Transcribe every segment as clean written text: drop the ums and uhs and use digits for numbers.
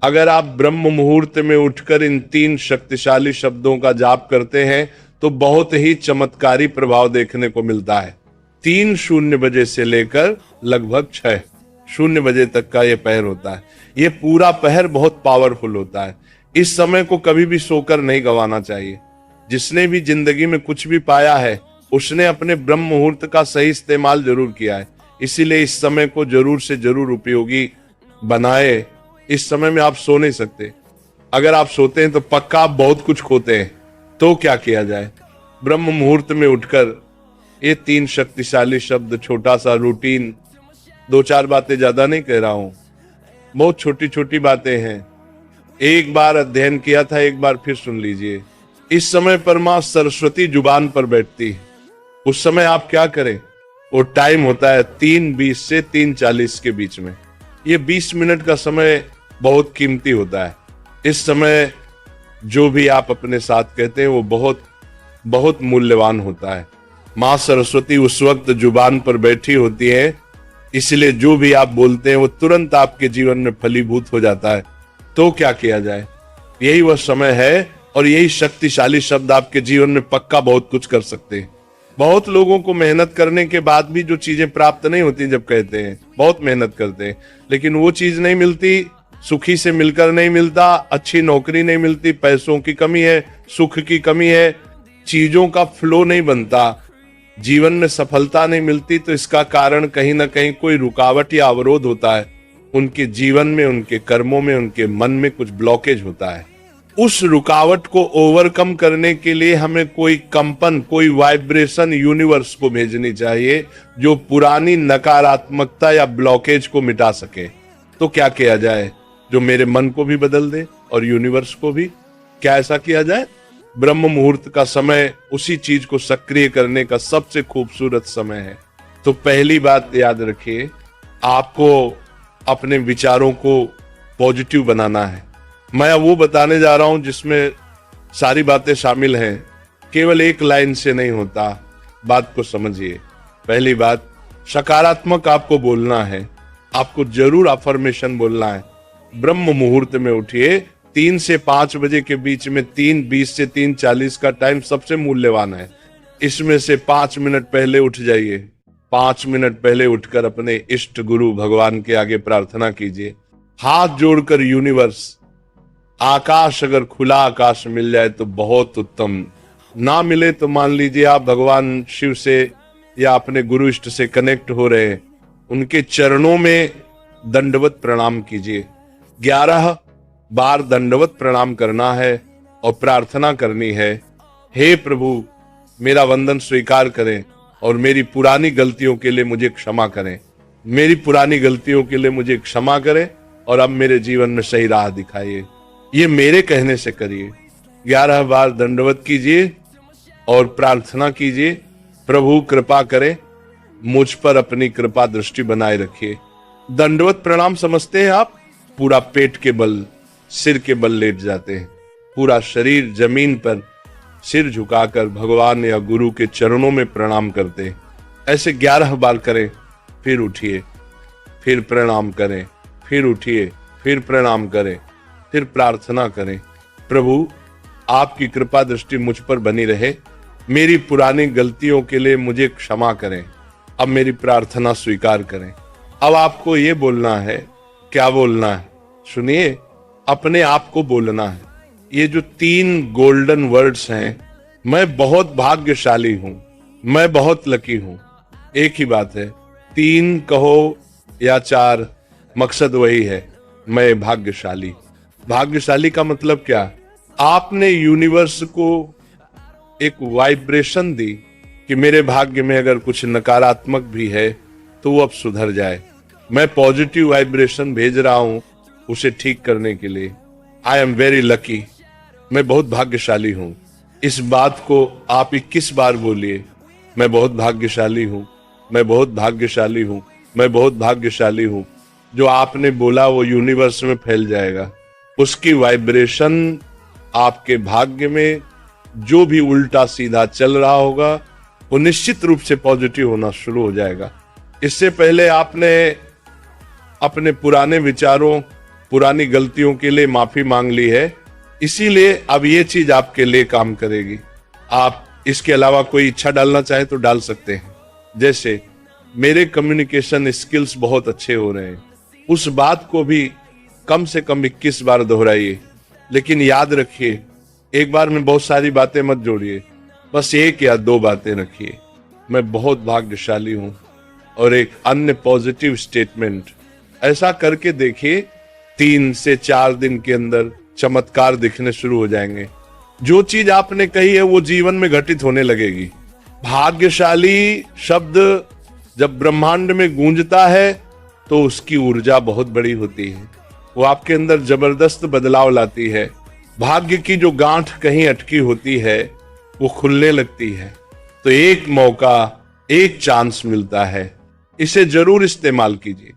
अगर आप ब्रह्म मुहूर्त में उठकर इन 3 शक्तिशाली शब्दों का जाप करते हैं तो बहुत ही चमत्कारी प्रभाव देखने को मिलता है। 3:00 से लेकर लगभग 6:00 तक का ये पहर होता है। ये पूरा पहर बहुत पावरफुल होता है। इस समय को कभी भी सोकर नहीं गंवाना चाहिए। जिसने भी जिंदगी में कुछ भी पाया है उसने अपने ब्रह्म मुहूर्त का सही इस्तेमाल जरूर किया है। इसीलिए इस समय को जरूर से जरूर उपयोगी बनाए। इस समय में आप सो नहीं सकते। अगर आप सोते हैं तो पक्का आप बहुत कुछ खोते हैं। तो क्या किया जाए? ब्रह्म मुहूर्त में उठकर ये 3 शक्तिशाली शब्द, छोटा सा रूटीन, 2-4 बातें ज्यादा नहीं कह रहा हूं, बहुत छोटी छोटी बातें हैं। एक बार अध्ययन किया था, एक बार फिर सुन लीजिए। इस समय पर मां सरस्वती जुबान पर बैठती है। उस समय आप क्या करें? वो टाइम होता है 3:20 से 3:40 के बीच में। ये 20 मिनट का समय बहुत कीमती होता है। इस समय जो भी आप अपने साथ कहते हैं वो बहुत बहुत मूल्यवान होता है। मां सरस्वती उस वक्त जुबान पर बैठी होती है, इसलिए जो भी आप बोलते हैं वो तुरंत आपके जीवन में फलीभूत हो जाता है। तो क्या किया जाए? यही वह समय है और यही शक्तिशाली शब्द आपके जीवन में पक्का बहुत कुछ कर सकते हैं। बहुत लोगों को मेहनत करने के बाद भी जो चीजें प्राप्त नहीं होती, जब कहते हैं बहुत मेहनत करते हैं लेकिन वो चीज नहीं मिलती, सुखी से मिलकर नहीं मिलता, अच्छी नौकरी नहीं मिलती, पैसों की कमी है, सुख की कमी है, चीजों का फ्लो नहीं बनता, जीवन में सफलता नहीं मिलती, तो इसका कारण कहीं ना कहीं कोई रुकावट या अवरोध होता है। उनके जीवन में, उनके कर्मों में, उनके मन में कुछ ब्लॉकेज होता है। उस रुकावट को ओवरकम करने के लिए हमें कोई कंपन, कोई वाइब्रेशन यूनिवर्स को भेजनी चाहिए जो पुरानी नकारात्मकता या ब्लॉकेज को मिटा सके। तो क्या किया जाए? जो मेरे मन को भी बदल दे और यूनिवर्स को भी। क्या ऐसा किया जाए? ब्रह्म मुहूर्त का समय उसी चीज को सक्रिय करने का सबसे खूबसूरत समय है। तो पहली बात याद रखिए, आपको अपने विचारों को पॉजिटिव बनाना है। मैं वो बताने जा रहा हूं जिसमें सारी बातें शामिल हैं, केवल एक लाइन से नहीं होता। बात को समझिए। पहली बात, सकारात्मक आपको बोलना है। आपको जरूर अफर्मेशन बोलना है। ब्रह्म मुहूर्त में उठिए। 3 से 5 बजे के बीच में, 3:20 से 3:40 का टाइम सबसे मूल्यवान है। इसमें से 5 मिनट पहले उठ जाइए। 5 मिनट पहले उठकर अपने इष्ट गुरु भगवान के आगे प्रार्थना कीजिए। हाथ जोड़कर यूनिवर्स, आकाश, अगर खुला आकाश मिल जाए तो बहुत उत्तम, ना मिले तो मान लीजिए आप भगवान शिव से या अपने गुरु इष्ट से कनेक्ट हो रहे हैं, उनके चरणों में दंडवत प्रणाम कीजिए। 11 बार दंडवत प्रणाम करना है और प्रार्थना करनी है, हे प्रभु मेरा वंदन स्वीकार करें और मेरी पुरानी गलतियों के लिए मुझे क्षमा करें। मेरी पुरानी गलतियों के लिए मुझे क्षमा करें और अब मेरे जीवन में सही राह दिखाइए। ये मेरे कहने से करिए। 11 बार दंडवत कीजिए और प्रार्थना कीजिए, प्रभु कृपा करें, मुझ पर अपनी कृपा दृष्टि बनाए रखिए। दंडवत प्रणाम समझते हैं आप? पूरा पेट के बल, सिर के बल लेट जाते हैं, पूरा शरीर जमीन पर सिर झुकाकर भगवान या गुरु के चरणों में प्रणाम करते हैं। ऐसे 11 बार करें, फिर उठिए, फिर प्रणाम करें, फिर उठिए, फिर प्रणाम करें, फिर प्रार्थना करें, प्रभु आपकी कृपा दृष्टि मुझ पर बनी रहे, मेरी पुरानी गलतियों के लिए मुझे क्षमा करें, अब मेरी प्रार्थना स्वीकार करें। अब आपको ये बोलना है। क्या बोलना है? सुनिए, अपने आप को बोलना है। ये जो 3 गोल्डन वर्ड्स हैं, मैं बहुत भाग्यशाली हूं, मैं बहुत लकी हूं, एक ही बात है। 3 कहो या 4, मकसद वही है, मैं भाग्यशाली। भाग्यशाली का मतलब क्या? आपने यूनिवर्स को एक वाइब्रेशन दी कि मेरे भाग्य में अगर कुछ नकारात्मक भी है तो वो अब सुधर जाए। मैं पॉजिटिव वाइब्रेशन भेज रहा हूं उसे ठीक करने के लिए। आई एम वेरी लकी, मैं बहुत भाग्यशाली हूं। इस बात को आप 21 बार बोलिए, मैं बहुत भाग्यशाली हूं, मैं बहुत भाग्यशाली हूं, मैं बहुत भाग्यशाली हूं। जो आपने बोला वो यूनिवर्स में फैल जाएगा। उसकी वाइब्रेशन आपके भाग्य में जो भी उल्टा सीधा चल रहा होगा वो निश्चित रूप से पॉजिटिव होना शुरू हो जाएगा। इससे पहले आपने अपने पुराने विचारों पुरानी गलतियों के लिए माफी मांग ली है, इसीलिए अब ये चीज आपके लिए काम करेगी। आप इसके अलावा कोई इच्छा डालना चाहे तो डाल सकते हैं। जैसे मेरे कम्युनिकेशन स्किल्स बहुत अच्छे हो रहे हैं, उस बात को भी कम से कम 21 बार दोहराइए। लेकिन याद रखिए, एक बार में बहुत सारी बातें मत जोड़िए, बस एक या दो बातें रखिए, मैं बहुत भाग्यशाली हूं, और एक अन्य पॉजिटिव स्टेटमेंट। ऐसा करके देखिए, 3 से 4 दिन के अंदर चमत्कार दिखने शुरू हो जाएंगे। जो चीज आपने कही है वो जीवन में घटित होने लगेगी। भाग्यशाली शब्द जब ब्रह्मांड में गूंजता है तो उसकी ऊर्जा बहुत बड़ी होती है, वो आपके अंदर जबरदस्त बदलाव लाती है। भाग्य की जो गांठ कहीं अटकी होती है वो खुलने लगती है। तो एक मौका, एक चांस मिलता है, इसे जरूर इस्तेमाल कीजिए।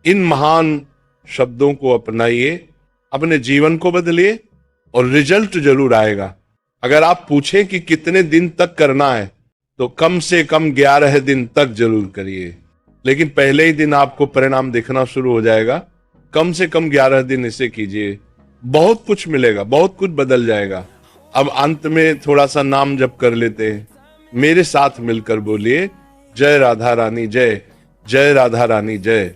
इन महान शब्दों को अपनाइए, अपने जीवन को बदलिए और रिजल्ट जरूर आएगा। अगर आप पूछें कि कितने दिन तक करना है, तो कम से कम 11 दिन तक जरूर करिए, लेकिन पहले ही दिन आपको परिणाम दिखना शुरू हो जाएगा। कम से कम 11 दिन इसे कीजिए, बहुत कुछ मिलेगा, बहुत कुछ बदल जाएगा। अब अंत में थोड़ा सा नाम जप कर लेते हैं। मेरे साथ मिलकर बोलिए, जय राधा रानी जय, जय राधा रानी जय।